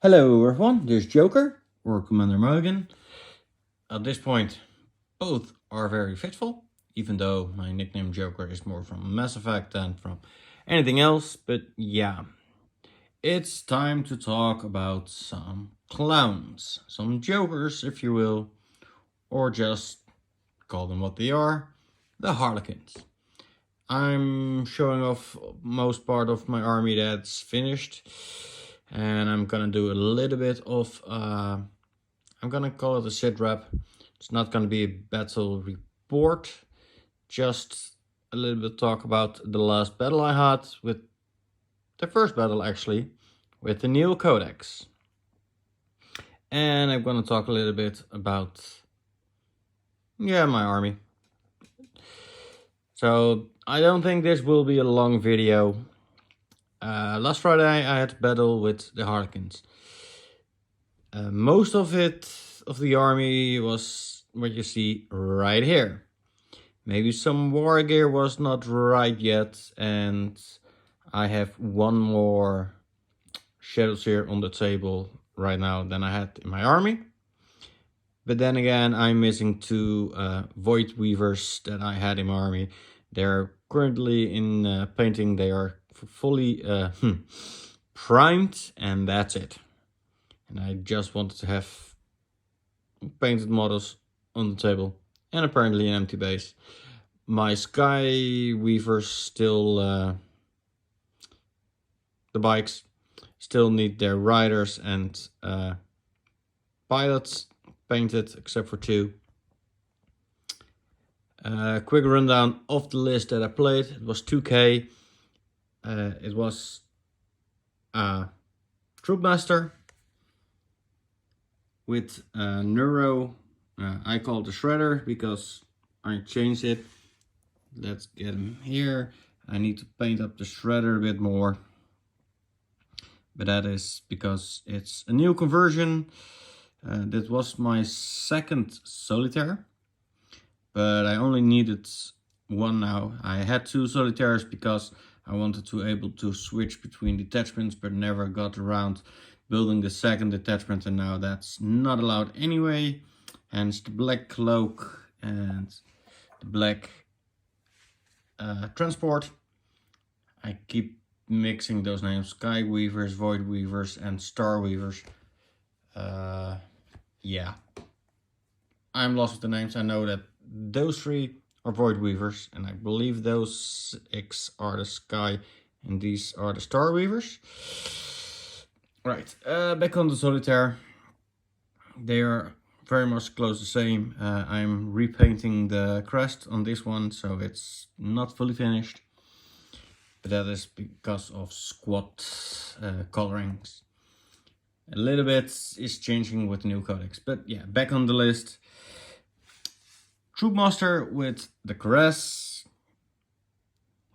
Hello everyone, there's Joker or Commander Mulligan. At this point, both are very fitful, even though my nickname Joker is more from Mass Effect than from anything else. But yeah, it's time to talk about some clowns, some jokers, if you will, or just call them what they are, the Harlequins. I'm showing off most part of my army that's finished, and I'm gonna do a little bit of I'm gonna call it a sitrap. It's not gonna be a battle report, just a little bit talk about the last battle I had with the first battle actually, with the Neo Codex. And I'm gonna talk a little bit about my army. So I don't think this will be a long video. Last Friday I had a battle with the Harlequins. Most of the army was what you see right here. Maybe some war gear was not right yet, and I have one more Shadow Seer on the table right now than I had in my army. But then again, I'm missing two Void Weavers that I had in my army. They're currently in painting. They are fully primed, and that's it. And I just wanted to have painted models on the table, and apparently an empty base. My Sky Weavers still, the bikes still need their riders and pilots painted, except for two. Quick rundown of the list that I played. It was 2K. It was Troopmaster with Neuro. I call it the Shredder because I changed it. Let's get him here. I need to paint up the Shredder a bit more, but that is because it's a new conversion. That was my second Solitaire, but I only needed one now. I had two Solitaires because I wanted to able to switch between detachments, but never got around building the second detachment, and now that's not allowed anyway. Hence the black cloak and the black transport. I keep mixing those names: Sky Weavers, Void Weavers, and Star Weavers. Yeah, I'm lost with the names. I know that those three are Void Weavers, and I believe those 6 are the Sky, and these are the Star Weavers. Right, back on the Solitaire. They are very much close the same. I'm repainting the crest on this one, so it's not fully finished. But that is because of squad colorings. A little bit is changing with the new codex, but yeah, back on the list. Troopmaster with the Caress.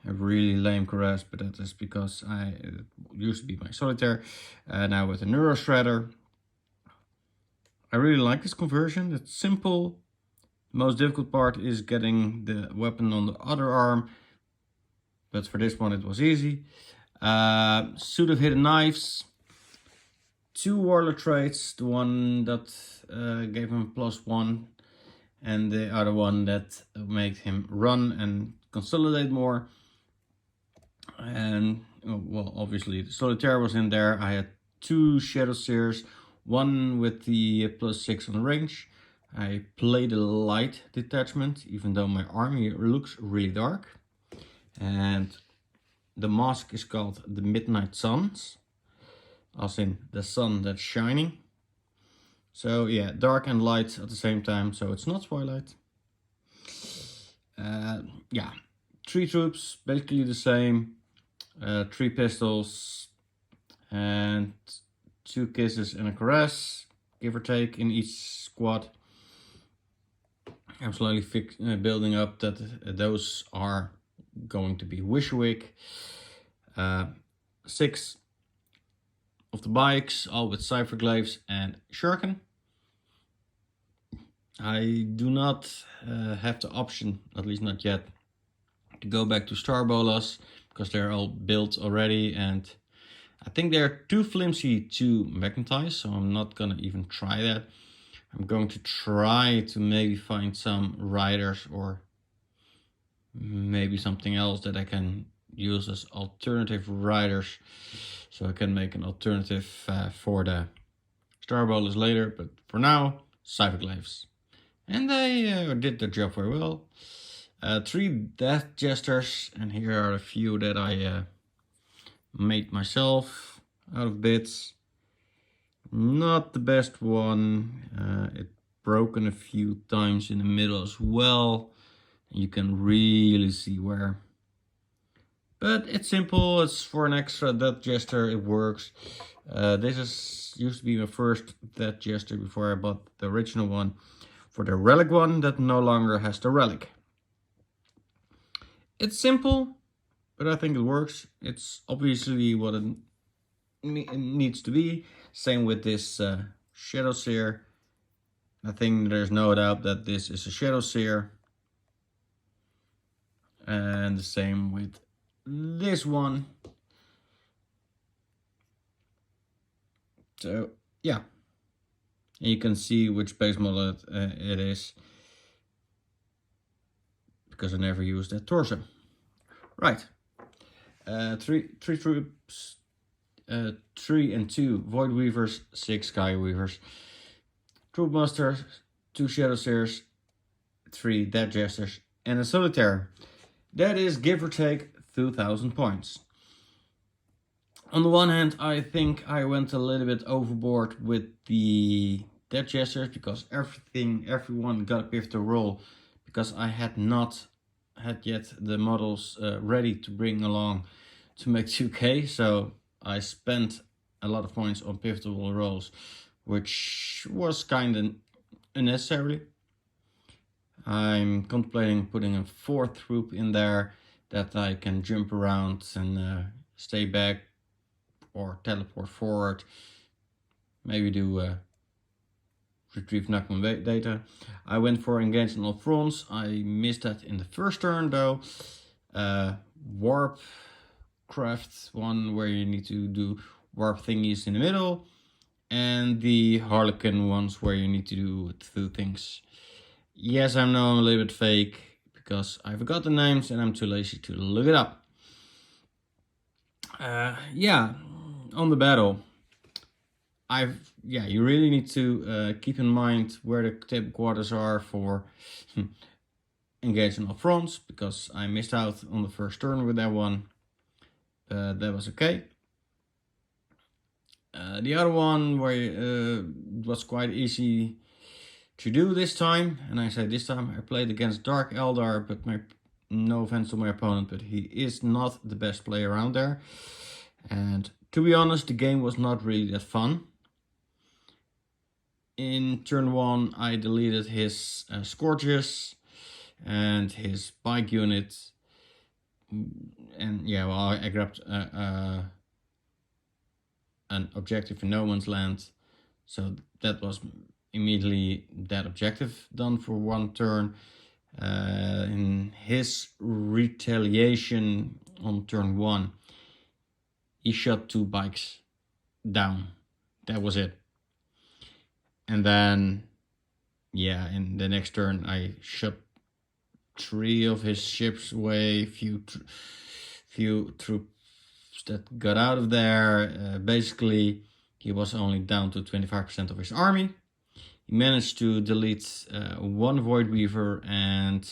A really lame Caress, but that is because it used to be my Solitaire. Now with the Neuro Shredder. I really like this conversion. It's simple. The most difficult part is getting the weapon on the other arm, but for this one it was easy. Suit of Hidden Knives. 2 Warlord traits. The one that gave him +1, and the other one that made him run and consolidate more. And well, obviously the Solitaire was in there. I had 2 Shadow Seers, one with the +6 on range. I played a light detachment, even though my army looks really dark. And the mask is called the Midnight Suns, as in the sun that's shining. So yeah, dark and light at the same time, so it's not Twilight. Yeah, 3 troops, basically the same. 3 pistols and 2 kisses and a caress, give or take, in each squad. I'm slowly building up that those are going to be Wishwick. 6 of the bikes, all with Cypherglaives and Shuriken. I do not have the option, at least not yet, to go back to Star Bolas, because they're all built already, and I think they're too flimsy to magnetize, so I'm not gonna even try that. I'm going to try to maybe find some riders or maybe something else that I can use as alternative riders, so I can make an alternative for the Star Ballers later. But for now, Cyberglaives. And they did their job very well. 3 Death Jesters, and here are a few that I made myself out of bits. Not the best one. It broken a few times in the middle as well. You can really see where. But it's simple. It's for an extra Death Jester. It works. This used to be my first Death Jester before I bought the original one for the relic one that no longer has the relic. It's simple, but I think it works. It's obviously what it needs to be. Same with this Shadow Seer. I think there's no doubt that this is a Shadow Seer. And the same with this one. So yeah, and you can see which base model it is, because I never used that torso. Right, 3 troops, 3 and 2 Void Weavers, 6 Sky Weavers, Troop Masters, 2 Shadow Seers, 3 Dead Jesters, and a Solitaire. That is, give or take, 2,000 points. On the one hand, I think I went a little bit overboard with the Dead Jesters, because everyone got a pivotal roll, because I had not had yet the models ready to bring along to make 2K, so I spent a lot of points on pivotal rolls, which was kind of unnecessary. I'm contemplating putting a 4th troop in there that I can jump around and stay back or teleport forward. Maybe do retrieve Nakman data. I went for engage on all fronts. I missed that in the first turn though. Warp craft one where you need to do warp thingies in the middle, and the Harlequin ones where you need to do 2 things. Yes, I know I'm a little bit fake because I forgot the names and I'm too lazy to look it up. Yeah, on the battle, you really need to keep in mind where the table quarters are for engage on all fronts, because I missed out on the first turn with that one. That was okay. The other one where was quite easy to do this time, and I say this time I played against Dark Eldar, but no offense to my opponent, but he is not the best player around there. And to be honest, the game was not really that fun. In turn 1, I deleted his Scourges and his bike unit, and yeah, well, I grabbed an objective in no man's land, so that was immediately that objective done for 1 turn. In his retaliation on turn 1, he shot 2 bikes down. That was it. And then, yeah, in the next turn I shot 3 of his ships away, few troops that got out of there. Basically, he was only down to 25% of his army. He managed to delete 1 Void Weaver and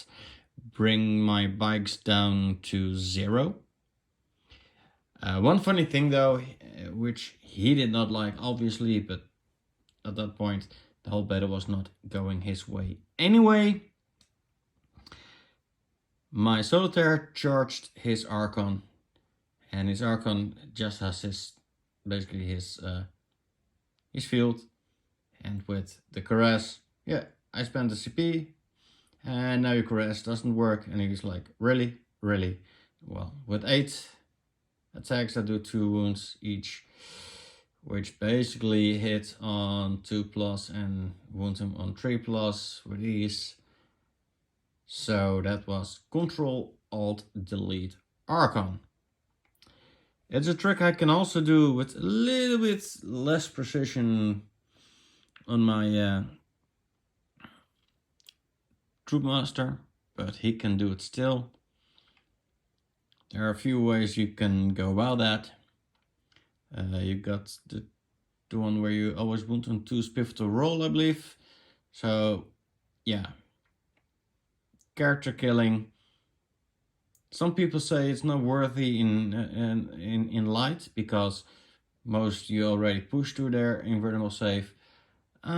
bring my bikes down to 0. One funny thing though, which he did not like obviously, but at that point the whole battle was not going his way anyway. My Solitaire charged his Archon, and his Archon just has his field. And with the Caress, yeah, I spent the CP, and now your Caress doesn't work. And he was like, really? Well, with 8 attacks I do 2 wounds each, which basically hit on 2+ and wound him on 3+ with ease. So that was Control Alt Delete Archon. It's a trick I can also do with a little bit less precision on my Troop Master, but he can do it still. There are a few ways you can go about that. You got the one where you always wound on 2's pivotal roll, I believe. So, yeah. Character killing. Some people say it's not worthy in light because most you already push to their invulnerable save. I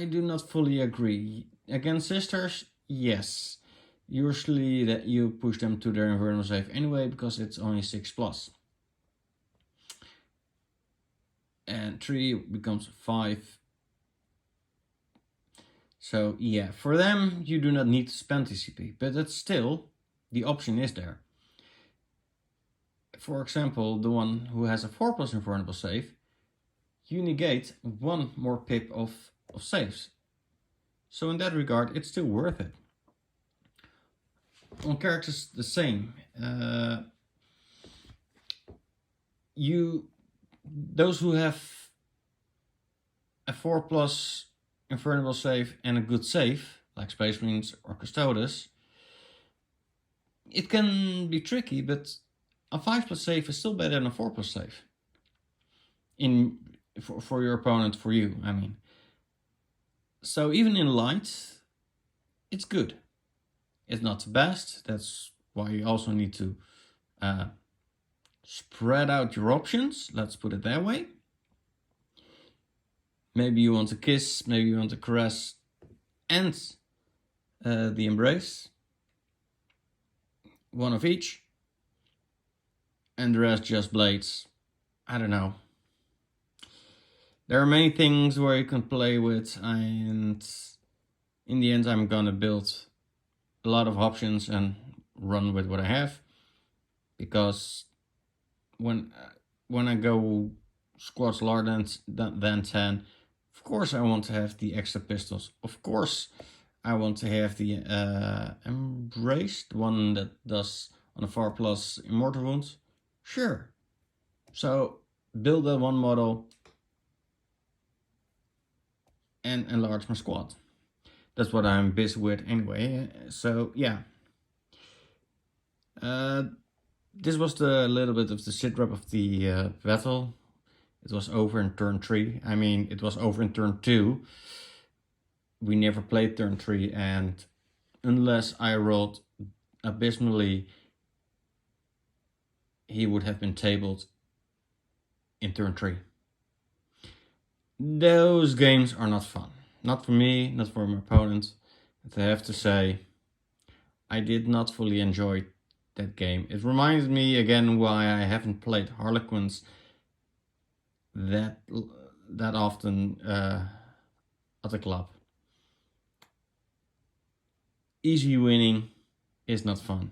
do not fully agree. Against sisters, yes. Usually that you push them to their invulnerable save anyway because it's only 6+. And 3 becomes 5. So yeah, for them you do not need to spend TCP, but it's still, the option is there. For example, the one who has a 4+ invulnerable save, you negate 1 more pip of saves. So in that regard, it's still worth it. On characters, the same. Those who have a 4+ invulnerable save and a good save, like Space Marines or Custodes, it can be tricky, but a 5+ save is still better than a 4+ save. For your opponent, for you, I mean. So even in light, it's good. It's not the best. That's why you also need to spread out your options. Let's put it that way. Maybe you want to kiss, maybe you want to caress, and the embrace. One of each. And the rest just blades. I don't know. There are many things where you can play with, and in the end I'm gonna build a lot of options and run with what I have, because when I go squads larger than 10, of course I want to have the extra pistols. Of course I want to have the embraced one that does on a 4+ immortal wounds. Sure. So build that one model and enlarge my squad. That's what I'm busy with anyway. So yeah. This was the little bit of the sitrap of the battle. It was over in turn 3. I mean, it was over in turn 2. We never played turn 3, and unless I rolled abysmally, he would have been tabled in turn 3. Those games are not fun. Not for me, not for my opponent. I have to say, I did not fully enjoy that game. It reminds me again why I haven't played Harlequins that often at the club. Easy winning is not fun.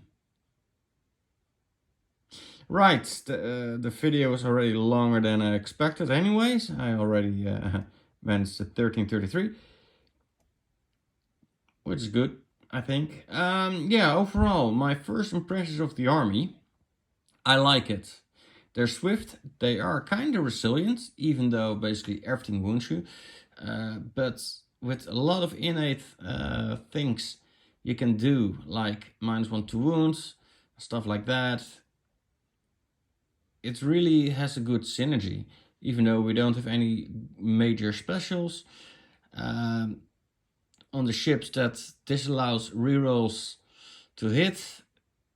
Right, the video is already longer than I expected anyways. I already managed to 13:33, which is good, I think. Yeah, overall, my first impressions of the army, I like it. They're swift, they are kind of resilient, even though basically everything wounds you. But with a lot of innate things you can do, like -1 to wounds, stuff like that. It really has a good synergy, even though we don't have any major specials. On the ships that disallows rerolls to hit,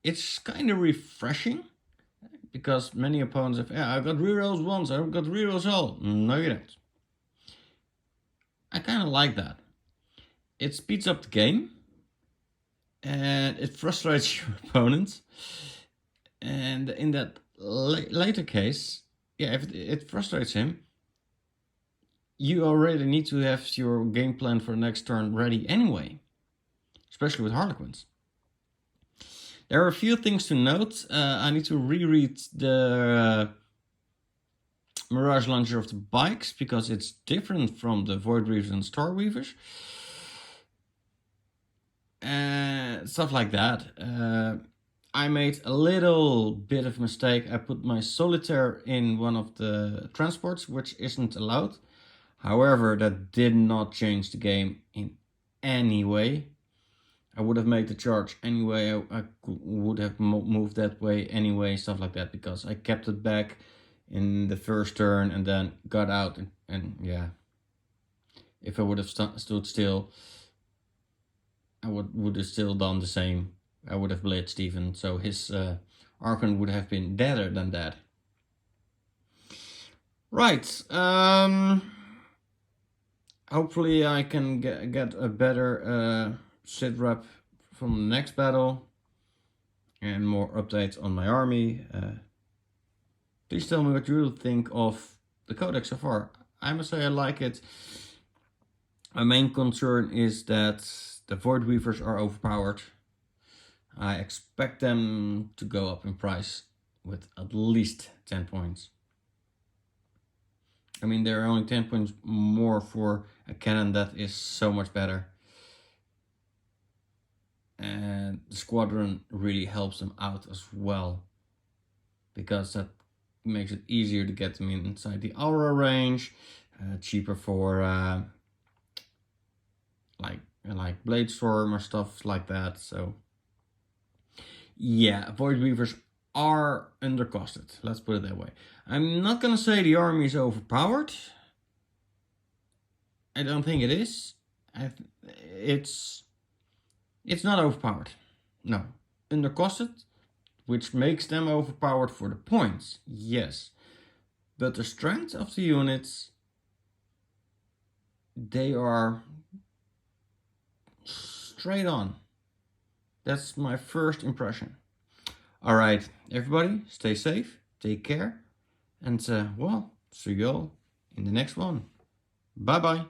it's kind of refreshing, because many opponents have, yeah, I got rerolls once, I've got rerolls all. No, you don't. I kind of like that. It speeds up the game, and it frustrates your opponent. And in that later case, yeah, if it frustrates him, you already need to have your game plan for the next turn ready anyway, especially with Harlequins. There are a few things to note. I need to reread the Mirage Launcher of the bikes, because it's different from the Void Reavers and Star Weavers. Stuff like that. I made a little bit of mistake. I put my solitaire in one of the transports, which isn't allowed. However, that did not change the game in any way. I would have made the charge anyway. I would have moved that way anyway, stuff like that, because I kept it back in the first turn and then got out. And yeah, if I would have stood still, I would have still done the same. I would have blitzed even, so his Archon would have been deader than that. Right, hopefully I can get a better sitrap from the next battle and more updates on my army. Please tell me what you think of the codex so far. I must say I like it. My main concern is that the Void Weavers are overpowered. I expect them to go up in price with at least 10 points. I mean, there are only 10 points more for a cannon that is so much better. And the squadron really helps them out as well, because that makes it easier to get them inside the aura range, cheaper for like Blade Storm or stuff like that. So yeah, Void Weavers are undercosted, let's put it that way. I'm not gonna say the army is overpowered. I don't think it is. It's not overpowered. No. Undercosted, which makes them overpowered for the points, yes. But the strength of the units, they are straight on. That's my first impression. Alright, everybody, stay safe, take care, and well, see you all in the next one. Bye bye.